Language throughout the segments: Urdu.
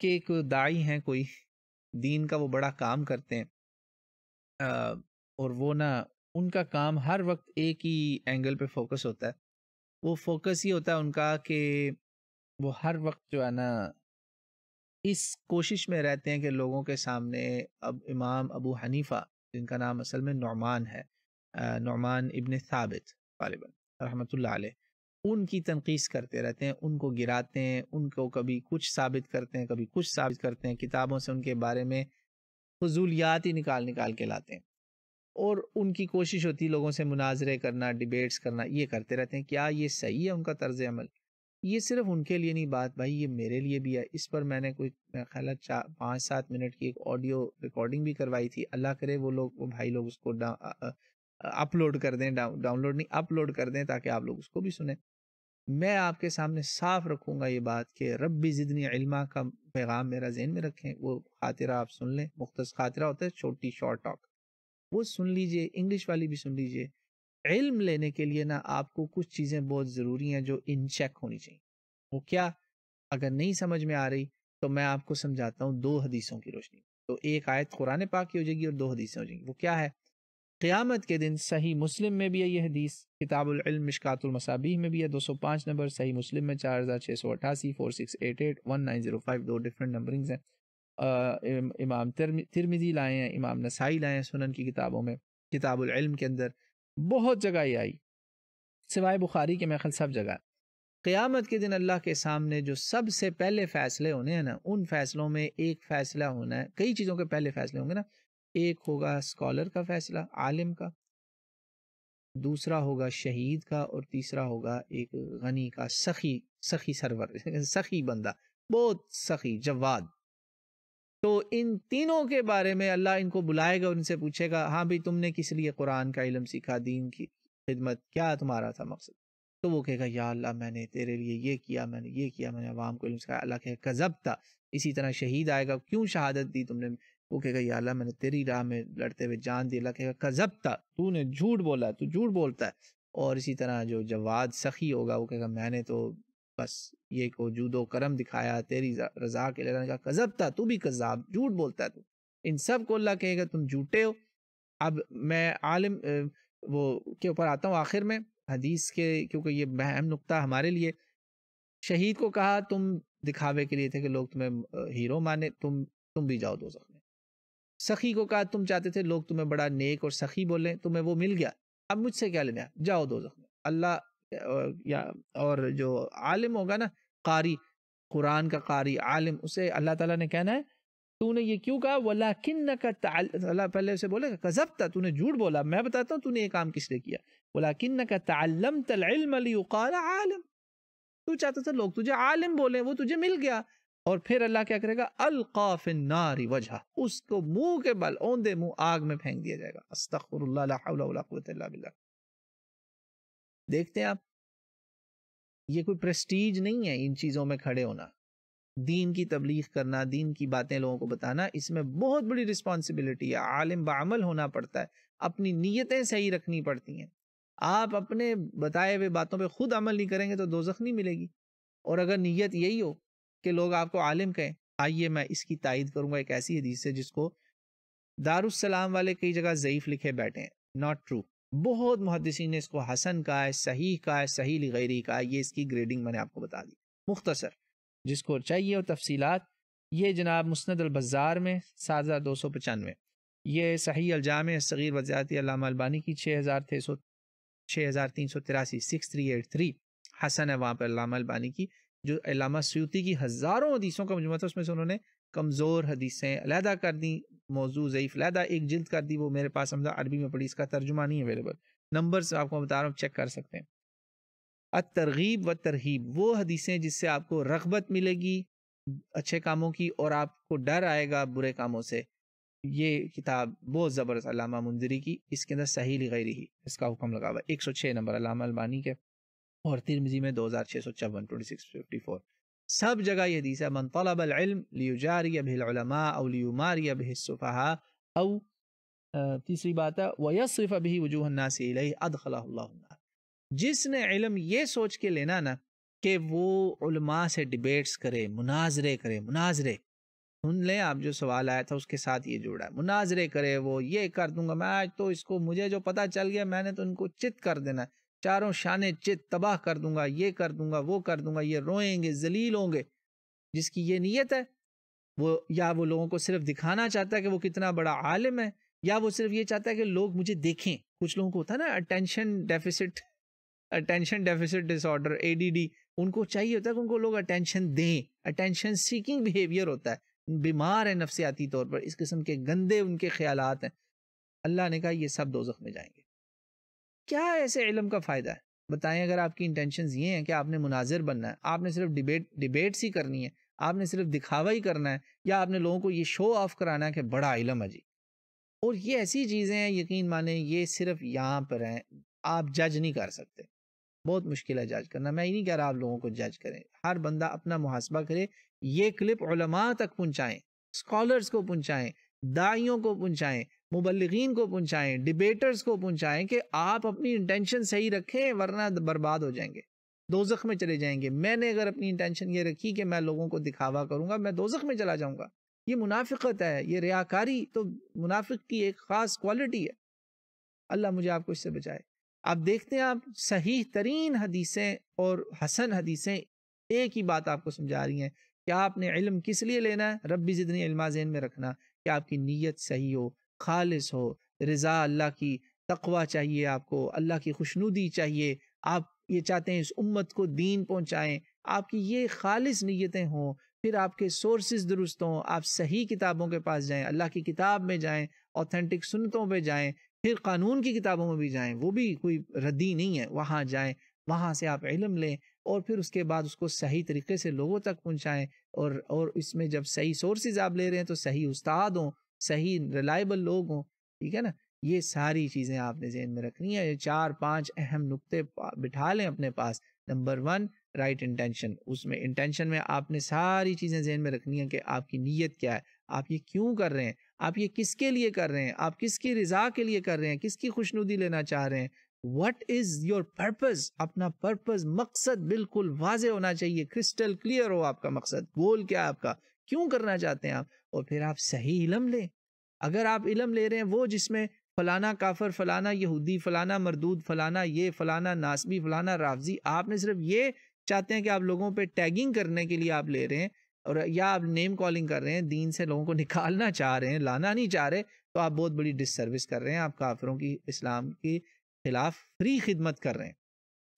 کہ ایک داعی ہیں کوئی دین کا وہ بڑا کام کرتے ہیں اور وہ نا ان کا کام ہر وقت ایک ہی اینگل پہ فوکس ہوتا ہے. وہ فوکس ہی ہوتا ہے ان کا کہ وہ ہر وقت جو ہے نا اس کوشش میں رہتے ہیں کہ لوگوں کے سامنے اب امام ابو حنیفہ جن کا نام اصل میں نعمان ہے، نعمان ابن ثابت غالباً رحمۃ اللہ علیہ، ان کی تنقیص کرتے رہتے ہیں، ان کو گراتے ہیں، ان کو کبھی کچھ ثابت کرتے ہیں کبھی کچھ ثابت کرتے ہیں، کتابوں سے ان کے بارے میں فضولیات ہی نکال نکال کے لاتے ہیں، اور ان کی کوشش ہوتی ہے لوگوں سے مناظرے کرنا، ڈیبیٹس کرنا، یہ کرتے رہتے ہیں. کیا یہ صحیح ہے ان کا طرز عمل؟ یہ صرف ان کے لیے نہیں بات بھائی، یہ میرے لیے بھی ہے. اس پر میں نے کوئی میرا خیال ہے 5-7 منٹ کی ایک آڈیو ریکارڈنگ بھی کروائی تھی. اللہ کرے وہ بھائی لوگ اس کو اپلوڈ کر دیں، ڈاؤن لوڈ نہیں اپلوڈ کر دیں تاکہ آپ لوگ اس کو بھی سنیں. میں آپ کے سامنے صاف رکھوں گا یہ بات کہ ربی زدنی علما کا پیغام میرا ذہن میں رکھیں. وہ خاطرہ آپ سن لیں، مختصر خاطرہ ہوتا ہے، چھوٹی شارٹ ٹاک، وہ سن لیجئے، انگلش والی بھی سن لیجئے. علم لینے کے لیے نا آپ کو کچھ چیزیں بہت ضروری ہیں جو ان چیک ہونی چاہیے. وہ کیا؟ اگر نہیں سمجھ میں آ رہی تو میں آپ کو سمجھاتا ہوں 2 حدیثوں کی روشنی. تو ایک آیت قرآن پاک کی ہو جائے گی اور 2 حدیثیں ہو جائیں گی. وہ کیا ہے؟ قیامت کے دن صحیح مسلم میں بھی ہے یہ حدیث، کتاب العلم مشکات المصابیح میں بھی ہے 205 نمبر، صحیح مسلم میں 4688 4688 1905 2 ڈفرنٹ نمبرنگز ہیں. امام ترمذی لائے ہیں، امام نسائی لائے ہیں سنن کی کتابوں میں، کتاب العلم کے اندر بہت جگہ یہ آئی، سوائے بخاری کے میں خیال سب جگہ. قیامت کے دن اللہ کے سامنے جو سب سے پہلے فیصلے ہونے ہیں نا، ان فیصلوں میں ایک فیصلہ ہونا ہے، کئی چیزوں کے پہلے فیصلے ہوں گے نا. ایک ہوگا اسکالر کا فیصلہ، عالم کا، دوسرا ہوگا شہید کا، اور تیسرا ہوگا ایک غنی کا، سخی سرور سخی بندہ، بہت سخی جواد. تو ان تینوں کے بارے میں اللہ ان کو بلائے گا اور ان سے پوچھے گا ہاں بھی تم نے کس لیے قرآن کا علم سیکھا، دین کی خدمت، کیا تمہارا تھا مقصد؟ تو وہ کہے گا یا اللہ میں نے تیرے لیے یہ کیا، میں نے یہ کیا، میں نے عوام کو علم سکھایا. اللہ کہے گا کذبتا. اسی طرح شہید آئے گا، کیوں شہادت دی تم نے؟ وہ کہے گا یا اللہ میں نے تیری راہ میں لڑتے ہوئے جان دی. اللہ کہے گا کذبتا، تو نے جھوٹ بولا، تو جھوٹ بولتا ہے. اور اسی طرح جو جواد سخی ہوگا وہ کہے گا میں نے تو بس یہ کو جود و کرم دکھایا تیری رضا کے لیے. کا کذبتا، تو بھی کذاب، جھوٹ بولتا ہے تو. ان سب کو اللہ کہے گا تم جھوٹے ہو. اب میں عالم وہ کے اوپر آتا ہوں آخر میں حدیث کے، کیونکہ یہ اہم نقطہ ہمارے لیے. شہید کو کہا تم دکھاوے کے لیے تھے کہ لوگ تمہیں ہیرو مانے، تم بھی جاؤ دوزخ میں. سخی کو کہا تم چاہتے تھے لوگ تمہیں بڑا نیک اور سخی بولیں، تمہیں وہ مل گیا، اب مجھ سے کیا لینا، جاؤ دوزخ میں. اللہ اور جو عالم ہوگا نا، قاری، قرآن کا قاری عالم، اسے اللہ تعالیٰ نے کہنا ہے تو نے یہ کیوں کہا، وَلَكِنَّكَ اللہ پہلے اسے بولے گا کذبتا، تو نے جھوٹ بولا، میں بتاتا ہوں تو نے یہ کام کس لیے کیا. وَلَكِنَّكَ تَعَلَّمْتَ الْعِلْمَ لِيُقَالَ عَالِمٌ، تو چاہتا تھا لوگ تجھے عالم بولیں، وہ تجھے مل گیا. اور پھر اللہ کیا کرے گا، القا فی النار وجہہ، اس کو منہ کے بل اوندے منہ آگ میں پھینک دیا جائے گا. استغفر اللہ، لا حول ولا قوۃ الا باللہ. دیکھتے ہیں آپ، یہ کوئی پریسٹیج نہیں ہے ان چیزوں میں کھڑے ہونا، دین کی تبلیغ کرنا، دین کی باتیں لوگوں کو بتانا، اس میں بہت بڑی رسپانسبلٹی ہے. عالم بعمل ہونا پڑتا ہے، اپنی نیتیں صحیح رکھنی پڑتی ہیں. آپ اپنے بتائے ہوئے باتوں پہ خود عمل نہیں کریں گے تو دوزخ نہیں ملے گی. اور اگر نیت یہی ہو کہ لوگ آپ کو عالم کہیں، آئیے میں اس کی تائید کروں گا ایک ایسی حدیث سے جس کو دارالسلام والے کئی جگہ ضعیف لکھے بیٹھے ہیں، ناٹ ٹرو. بہت محدثین نے اس کو حسن کہا ہے، صحیح کہا ہے، صحیح لغیری کہا ہے. یہ اس کی گریڈنگ میں نے آپ کو بتا دی مختصر، جس کو چاہیے اور تفصیلات. یہ جناب مسند البزار میں 7295، یہ صحیح الجامع الصغیر وزیات علامہ البانی کی 6383 6383 حسن ہے وہاں پہ علامہ البانی کی. جو علامہ سیوطی کی ہزاروں حدیثوں کا مجموعہ تھا، اس میں سے انہوں نے کمزور حدیثیں علیحدہ کر دی، موضوع ضعیف علیحدہ ایک جلد کر دی. وہ میرے پاس عربی میں پڑھی، اس کا ترجمہ نہیں اویلیبل، نمبرز آپ کو بتا رہا ہوں، چیک کر سکتے ہیں. الترغیب و ترہیب، وہ حدیثیں جس سے آپ کو رغبت ملے گی اچھے کاموں کی اور آپ کو ڈر آئے گا برے کاموں سے. یہ کتاب بہت زبردست علامہ منذری کی، اس کے اندر صحیح لغیری ہی اس کا حکم لگا ہوا ہے. 106 نمبر علامہ البانی کے، اور ترمذی میں 2654 2654. سب جگہ یہ حدیث ہے، من طلب العلم لیجاری به العلماء او لیماری به السفہاء او تیسری بات ہے ویصرف به وجوہ الناس الیہ ادخلہ اللہ النار. جس نے علم یہ سوچ کے لینا نا کہ وہ علماء سے ڈیبیٹس کرے، مناظرے کرے، سن لیں آپ، جو سوال آیا تھا اس کے ساتھ یہ جڑا ہے، مناظرے کرے، وہ یہ کر دوں گا میں آج تو اس کو، مجھے جو پتہ چل گیا میں نے تو ان کو چت کر دینا ہے، چاروں شانے چت تباہ کر دوں گا، یہ کر دوں گا، وہ کر دوں گا، یہ روئیں گے، ذلیل ہوں گے. جس کی یہ نیت ہے وہ، یا وہ لوگوں کو صرف دکھانا چاہتا ہے کہ وہ کتنا بڑا عالم ہے، یا وہ صرف یہ چاہتا ہے کہ لوگ مجھے دیکھیں. کچھ لوگوں کو ہوتا ہے نا اٹینشن ڈیفیسٹ ڈس آرڈر ADD، ان کو چاہیے ہوتا ہے کہ ان کو لوگ اٹینشن دیں. اٹینشن سیکنگ بیہیویئر ہوتا ہے، بیمار ہے نفسیاتی طور پر، اس قسم کے گندے ان کے خیالات ہیں. اللہ نے کہا یہ سب دوزخ میں جائیں گے. کیا ایسے علم کا فائدہ ہے بتائیں؟ اگر آپ کی انٹینشنز یہ ہیں کہ آپ نے مناظر بننا ہے، آپ نے صرف ڈیبیٹس ہی کرنی ہے، آپ نے صرف دکھاوا ہی کرنا ہے، یا آپ نے لوگوں کو یہ شو آف کرانا ہے کہ بڑا علم ہے جی. اور یہ ایسی چیزیں ہیں، یقین مانیں یہ صرف یہاں پر ہیں، آپ جج نہیں کر سکتے. بہت مشکل ہے جج کرنا. میں یہ نہیں کہہ رہا آپ لوگوں کو جج کریں، ہر بندہ اپنا محاسبہ کرے. یہ کلپ علماء تک پہنچائیں، اسکالرز کو پہنچائیں، داعیوں کو پہنچائیں، مبلغین کو پہنچائیں، ڈیبیٹرز کو پہنچائیں کہ آپ اپنی انٹینشن صحیح رکھیں ورنہ برباد ہو جائیں گے، دوزخ میں چلے جائیں گے. میں نے اگر اپنی انٹینشن یہ رکھی کہ میں لوگوں کو دکھاوا کروں گا، میں دوزخ میں چلا جاؤں گا. یہ منافقت ہے، یہ ریاکاری تو منافق کی ایک خاص کوالٹی ہے. اللہ مجھے آپ کو اس سے بچائے. آپ دیکھتے ہیں، آپ صحیح ترین حدیثیں اور حسن حدیثیں ایک ہی بات آپ کو سمجھا رہی ہیں کہ آپ نے علم کس لیے لینا ہے. ربی زدنی علما ذہن میں رکھنا کہ آپ کی نیت صحیح ہو، خالص ہو، رضا اللہ کی، تقوی چاہیے آپ کو، اللہ کی خوشنودی چاہیے، آپ یہ چاہتے ہیں اس امت کو دین پہنچائیں، آپ کی یہ خالص نیتیں ہوں. پھر آپ کے سورسز درست ہوں، آپ صحیح کتابوں کے پاس جائیں، اللہ کی کتاب میں جائیں، اوتھینٹک سنتوں پہ جائیں، پھر قانون کی کتابوں میں بھی جائیں، وہ بھی کوئی ردی نہیں ہے، وہاں جائیں، وہاں سے آپ علم لیں، اور پھر اس کے بعد اس کو صحیح طریقے سے لوگوں تک پہنچائیں. اور اس میں جب صحیح سورسز آپ لے رہے ہیں تو صحیح استاد ہوں، صحیح ریلائبل لوگ ہوں. ٹھیک ہے نا؟ یہ ساری چیزیں آپ نے ذہن میں رکھنی ہے. یہ 4-5 اہم نقطے بٹھا لیں اپنے پاس. Number 1 right intention. اس میں انٹینشن میں آپ نے ساری چیزیں ذہن میں رکھنی ہیں کہ آپ کی نیت کیا ہے، آپ یہ کیوں کر رہے ہیں، آپ یہ کس کے لیے کر رہے ہیں، آپ کس کی رضا کے لیے کر رہے ہیں، کس کی خوشنودی لینا چاہ رہے ہیں. What is your purpose؟ اپنا پرپز، مقصد بالکل واضح ہونا چاہیے، کرسٹل کلیئر ہو آپ کا مقصد، گول کیا ہے آپ کا، کیوں کرنا چاہتے ہیں آپ. اور پھر آپ صحیح علم لیں. اگر آپ علم لے رہے ہیں وہ جس میں فلانا کافر، فلانا یہودی، فلانا مردود، فلانا یہ، فلانا ناسبی، فلانا رافضی، آپ نے صرف یہ چاہتے ہیں کہ آپ لوگوں پہ ٹیگنگ کرنے کے لیے آپ لے رہے ہیں، اور یا آپ نیم کالنگ کر رہے ہیں، دین سے لوگوں کو نکالنا چاہ رہے ہیں، لانا نہیں چاہ رہے، تو آپ بہت بڑی ڈس سروس کر رہے ہیں. آپ کافروں کی، اسلام کی خلاف فری خدمت کر رہے ہیں.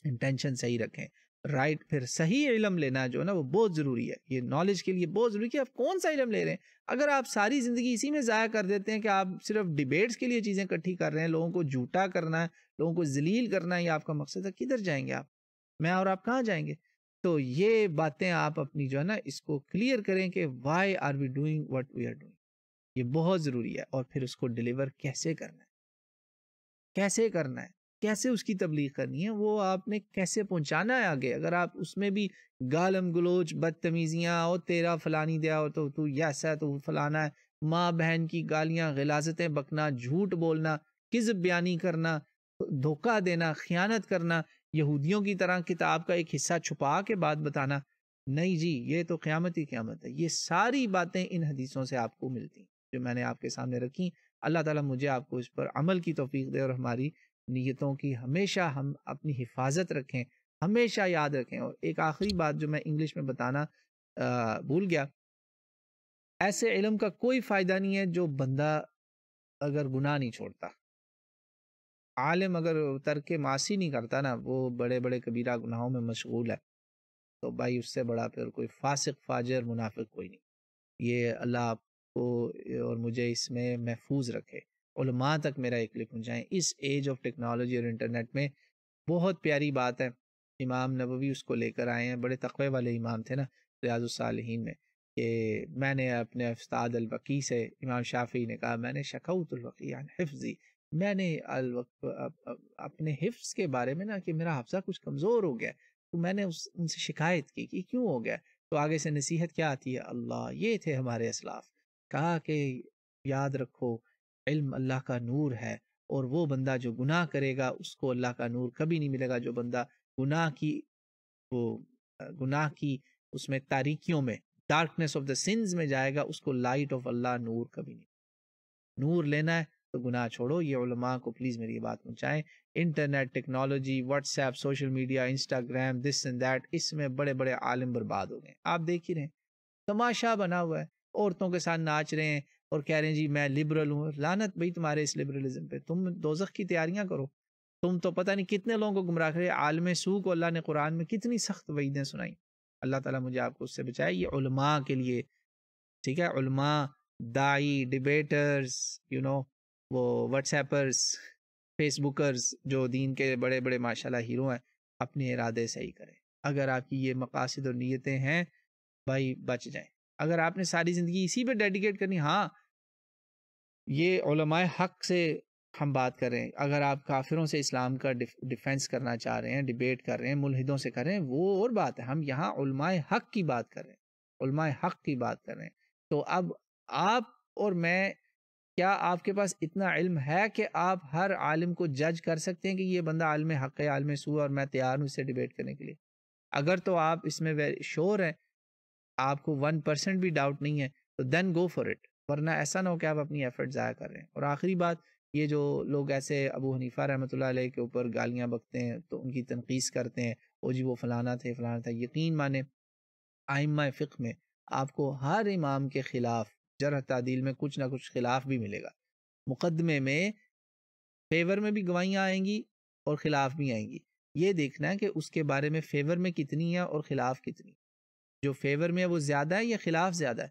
انٹینشن صحیح رکھیں. رائٹ. پھر صحیح علم لینا جو ہے نا وہ بہت ضروری ہے. یہ نالج کے لیے بہت ضروری ہے کہ آپ کون سا علم لے رہے ہیں. اگر آپ ساری زندگی اسی میں ضائع کر دیتے ہیں کہ آپ صرف ڈیبیٹس کے لیے چیزیں اکٹھی کر رہے ہیں، لوگوں کو جھوٹا کرنا ہے، لوگوں کو ذلیل کرنا ہے، یہ آپ کا مقصد ہے، کدھر جائیں گے آپ؟ میں اور آپ کہاں جائیں گے؟ تو یہ باتیں آپ اپنی جو ہے نا اس کو کلیئر کریں کہ why are we doing what we are doing. یہ بہت ضروری ہے. اور پھر اس کو ڈیلیور کیسے کرنا ہے، کیسے کرنا ہے، کیسے اس کی تبلیغ کرنی ہے، وہ آپ نے کیسے پہنچانا ہے آگے. اگر آپ اس میں بھی گالم گلوچ، بدتمیزیاں، اور تیرا فلانی دیا ہو تو ایسا ہے، تو فلانا ہے، ماں بہن کی گالیاں، غلاظتیں بکنا، جھوٹ بولنا، کذب بیانی کرنا، دھوکہ دینا، خیانت کرنا، یہودیوں کی طرح کتاب کا ایک حصہ چھپا کے بات بتانا، نہیں جی، یہ تو قیامت ہی قیامت ہے. یہ ساری باتیں ان حدیثوں سے آپ کو ملتی جو میں نے آپ کے سامنے رکھی. اللہ تعالیٰ مجھے آپ کو اس پر عمل کی توفیق دے، اور ہماری نیتوں کی ہمیشہ ہم اپنی حفاظت رکھیں، ہمیشہ یاد رکھیں. اور ایک آخری بات جو میں انگلش میں بتانا بھول گیا، ایسے علم کا کوئی فائدہ نہیں ہے جو بندہ اگر گناہ نہیں چھوڑتا. عالم اگر ترک معاصی نہیں کرتا نا، وہ بڑے بڑے کبیرہ گناہوں میں مشغول ہے، تو بھائی اس سے بڑا پھر کوئی فاسق، فاجر، منافق کوئی نہیں. یہ اللہ آپ کو اور مجھے اس میں محفوظ رکھے. علماء تک میرا ایک کلپ پہنچائیں. اس ایج آف ٹیکنالوجی اور انٹرنیٹ میں بہت پیاری بات ہے. امام نبوی اس کو لے کر آئے ہیں، بڑے تقوی والے امام تھے نا ریاض الصالحین میں، کہ میں نے اپنے استاد الوقی سے، امام شافعی نے کہا، میں نے شکوت الوقی عن حفظی، میں نے اپنے حفظ کے بارے میں نا کہ میرا حافظہ کچھ کمزور ہو گیا، تو میں نے ان سے شکایت کی کہ کیوں ہو گیا. تو آگے سے نصیحت کیا آتی ہے، اللہ یہ تھے ہمارے اسلاف، کہا کہ یاد رکھو علم اللہ کا نور ہے، اور وہ بندہ جو گناہ کرے گا اس کو اللہ کا نور کبھی نہیں ملے گا. جو بندہ گناہ کی وہ گناہ کی اس میں تاریکیوں میں ڈارکنیس آف دا سنز میں جائے گا اس کو لائٹ آف اللہ نور کبھی نہیں. نور لینا ہے تو گناہ چھوڑو. یہ علماء کو پلیز میری یہ بات پہنچائیں. Internet technology, WhatsApp, social media, Instagram, this and that, اس میں بڑے بڑے عالم برباد ہو گئے. آپ دیکھ ہی رہے ہیں تماشا بنا ہوا ہے. عورتوں کے ساتھ ناچ رہے ہیں اور کہہ رہے ہیں جی میں لبرل ہوں. لعنت بھئی تمہارے اس لبرلزم پہ. تم دوزخ کی تیاریاں کرو. تم تو پتہ نہیں کتنے لوگوں کو گمراہ کرے. عالم سو کو اللہ نے قرآن میں کتنی سخت وعیدیں سنائی. اللہ تعالیٰ مجھے آپ کو اس سے بچائے. یہ علماء کے لیے ٹھیک ہے. علماء، دائی، ڈیبیٹرز، وہ واٹس ایپرز، فیس بکرز جو دین کے بڑے بڑے ماشاءاللہ ہیرو ہیں، اپنے ارادے صحیح کریں. اگر آپ کی یہ مقاصد اور نیتیں ہیں بھائی بچ جائیں. اگر آپ نے ساری زندگی اسی پہ ڈیڈیکیٹ کرنی، ہاں یہ علماء حق سے ہم بات کر رہے ہیں. اگر آپ کافروں سے اسلام کا ڈیفینس کرنا چاہ رہے ہیں، ڈیبیٹ کر رہے ہیں، ملحدوں سے کر رہے ہیں، وہ اور بات ہے. ہم یہاں علماء حق کی بات کر رہے ہیں، علماء حق کی بات کر رہے ہیں. تو اب آپ اور میں، کیا آپ کے پاس اتنا علم ہے کہ آپ ہر عالم کو جج کر سکتے ہیں کہ یہ بندہ عالم حق ہے، عالم سو، اور میں تیار ہوں اس سے ڈیبیٹ کرنے کے لیے؟ اگر تو آپ اس میں شور ہیں، آپ کو 1% بھی ڈاؤٹ نہیں ہے، تو دین گو فار اٹ. ورنہ ایسا نہ ہو کہ آپ اپنی ایفرٹ ضائع کر رہے ہیں. اور آخری بات، یہ جو لوگ ایسے ابو حنیفہ رحمۃ اللہ علیہ کے اوپر گالیاں بکتے ہیں تو ان کی تنقیص کرتے ہیں، او جی وہ فلانا تھے فلانا تھا. یقین مانے ائمہ فقہ میں آپ کو ہر امام کے خلاف جرح تعدیل میں کچھ نہ کچھ خلاف بھی ملے گا. مقدمے میں فیور میں بھی گواہیاں آئیں گی اور خلاف بھی آئیں گی. یہ دیکھنا ہے کہ اس کے بارے میں فیور میں کتنی ہے اور خلاف کتنی. جو فیور میں ہے وہ زیادہ ہے یا خلاف زیادہ ہے؟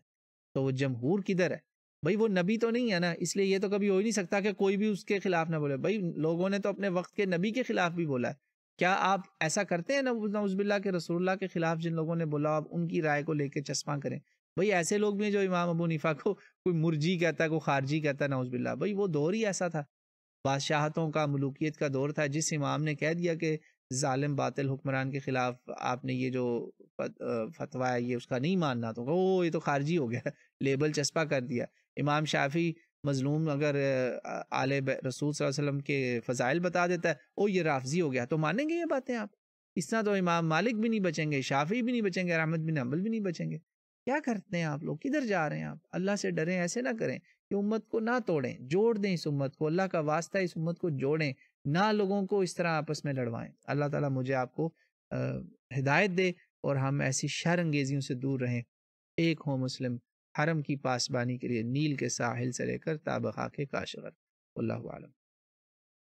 تو وہ جمہور کدھر ہے؟ بھائی وہ نبی تو نہیں ہے نا، اس لیے یہ تو کبھی ہو ہی نہیں سکتا کہ کوئی بھی اس کے خلاف نہ بولے. بھائی لوگوں نے تو اپنے وقت کے نبی کے خلاف بھی بولا ہے. کیا آپ ایسا کرتے ہیں نعوذ باللہ کے رسول اللہ کے خلاف جن لوگوں نے بولا آپ ان کی رائے کو لے کے چسپاں کریں؟ بھائی ایسے لوگ بھی ہیں جو امام ابو حنیفہ کو کوئی مرجی کہتا ہے، کوئی خارجی کہتا ہے، نعوذ باللہ. بھائی وہ دور ہی ایسا تھا، بادشاہتوں کا، ملوکیت کا دور تھا. جس امام نے کہہ دیا کہ ظالم باطل حکمران کے خلاف آپ نے یہ جو فتویٰ ہے یہ اس کا نہیں ماننا، تو او یہ تو خارجی ہو گیا، لیبل چسپا کر دیا. امام شافعی مظلوم اگر آل رسول صلی اللہ علیہ وسلم کے فضائل بتا دیتا ہے، او یہ رافضی ہو گیا، تو مانیں گے یہ باتیں آپ؟ اس طرح تو امام مالک بھی نہیں بچیں گے، شافعی بھی نہیں بچیں گے، احمد بن حنبل بھی نہیں بچیں گے. کیا کرتے ہیں آپ لوگ؟ کدھر جا رہے ہیں آپ؟ اللہ سے ڈریں، ایسے نہ کریں کہ امت کو نہ توڑیں، جوڑ دیں اس امت کو. اللہ کا واسطہ اس امت کو جوڑیں، نہ لوگوں کو اس طرح آپس میں لڑوائیں. اللہ تعالیٰ مجھے آپ کو ہدایت دے اور ہم ایسی شر انگیزیوں سے دور رہیں. ایک ہو مسلم، حرم کی پاسبانی کے لیے نیل کے ساحل سے لے کر تا بخاک کاشغر. واللہ اعلم.